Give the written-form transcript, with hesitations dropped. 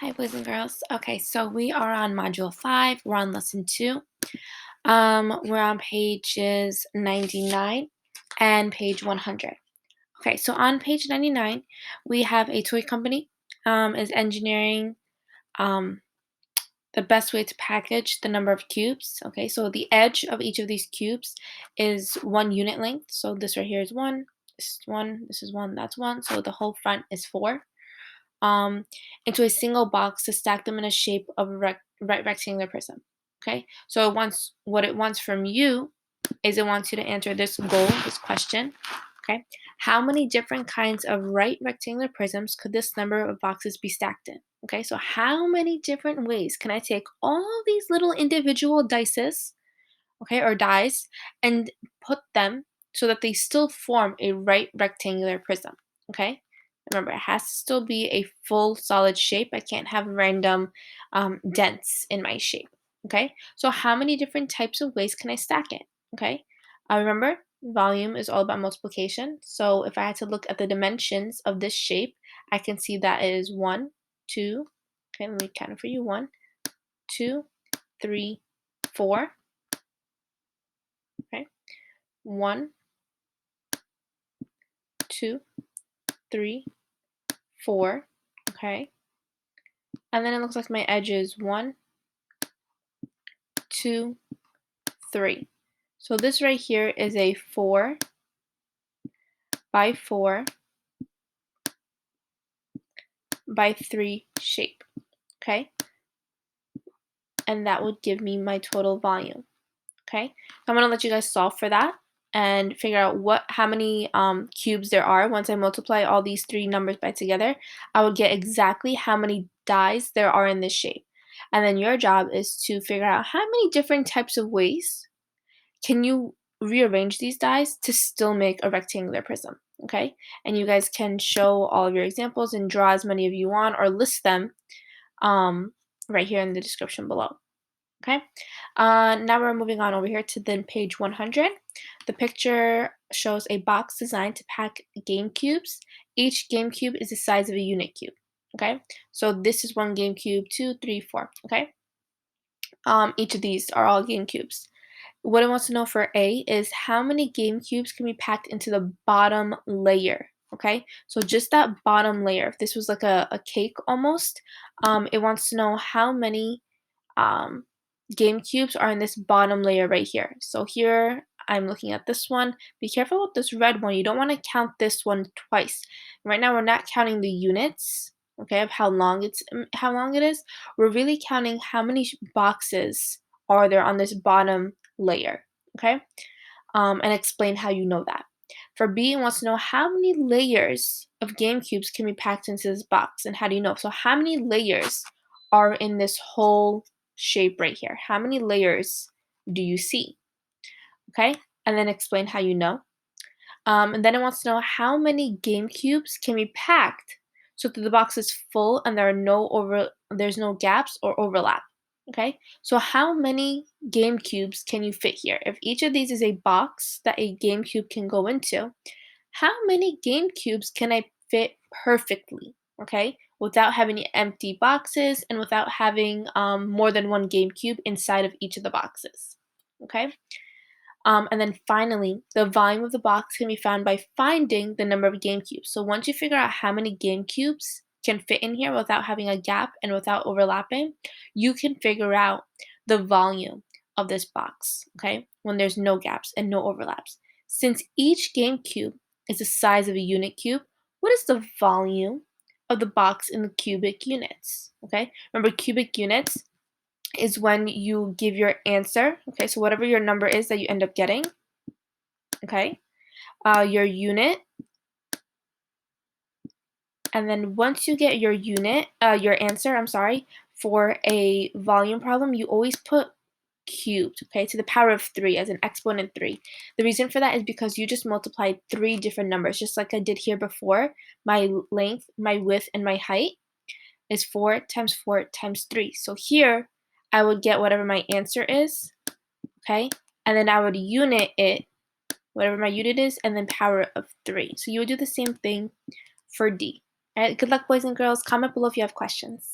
Hi, boys and girls. Okay, so we are on module 5. We're on lesson 2. We're on pages 99 and page 100. Okay, so on page 99, we have a toy company is engineering um, the best way to package the number of cubes. Okay, so the edge of each of these cubes is 1 unit length. So this right here is 1, this is 1, this is 1, that's 1. So the whole front is 4. um, into a single box to stack them in a shape of a right rectangular prism. Okay, so what it wants from you is it wants you to answer this goal, this question. Okay, how many different kinds of right rectangular prisms could this number of boxes be stacked in? Okay, so how many different ways can I take all these little individual dices, okay, or dies, and put them so that they still form a right rectangular prism? Okay, remember, it has to still be a full solid shape. I can't have random dents in my shape. Okay, so how many different types of ways can I stack it? Okay, remember, volume is all about multiplication. So if I had to look at the dimensions of this shape, I can see that it is 1, 2. Okay, let me count it for you. 1, 2, 3, 4. Okay, 1, 2, 3, 4. Okay, and then it looks like my edge is 1, 2, 3. So this right here is a 4 by 4 by 3 shape, okay? And that would give me my total volume, okay? I'm gonna let you guys solve for that and figure out how many cubes there are. Once I multiply all these 3 numbers by together, I would get exactly how many dies there are in this shape. And then your job is to figure out how many different types of ways can you rearrange these dies to still make a rectangular prism, okay? And you guys can show all of your examples and draw as many of you want or list them um, right here in the description below, okay? Now we're moving on over here to then page 100. The picture shows a box designed to pack game cubes. Each game cube is the size of a unit cube, okay? So this is 1 game cube, 2, 3, 4, okay? Each of these are all game cubes. What it wants to know for A is how many game cubes can be packed into the bottom layer, okay? So just that bottom layer, if this was like a cake almost, it wants to know how many um, game cubes are in this bottom layer right here. So here I'm looking at this one. Be careful with this red one. You don't want to count this one twice. Right now we're not counting the units, okay, of how long it is. We're really counting how many boxes are there on this bottom layer, okay? And explain how you know that. For B, it wants to know how many layers of game cubes can be packed into this box, and how do you know? So how many layers are in this whole shape right here? How many layers do you see? Okay, and then explain how you know. And then it wants to know how many game cubes can be packed so that the box is full and there's no gaps or overlap. Okay, so how many game cubes can you fit here? If each of these is a box that a game cube can go into, how many game cubes can I fit perfectly? Okay, without having any empty boxes and without having more than 1 game cube inside of each of the boxes. Okay. And then finally, the volume of the box can be found by finding the number of game cubes. So once you figure out how many game cubes can fit in here without having a gap and without overlapping, you can figure out the volume of this box, okay? When there's no gaps and no overlaps. Since each game cube is the size of a unit cube, what is the volume of the box in the cubic units, okay? Remember, cubic units is when you give your answer, okay? So whatever your number is that you end up getting, okay? Your unit, and then once you get your your answer, I'm sorry, for a volume problem, you always put cubed, okay, to the power of 3 as an exponent 3. The reason for that is because you just multiplied 3 different numbers, just like I did here before. My length, my width, and my height is 4 times 4 times 3. So here, I would get whatever my answer is, okay? And then I would unit it, whatever my unit is, and then power of 3. So you would do the same thing for D. All right, good luck, boys and girls. Comment below if you have questions.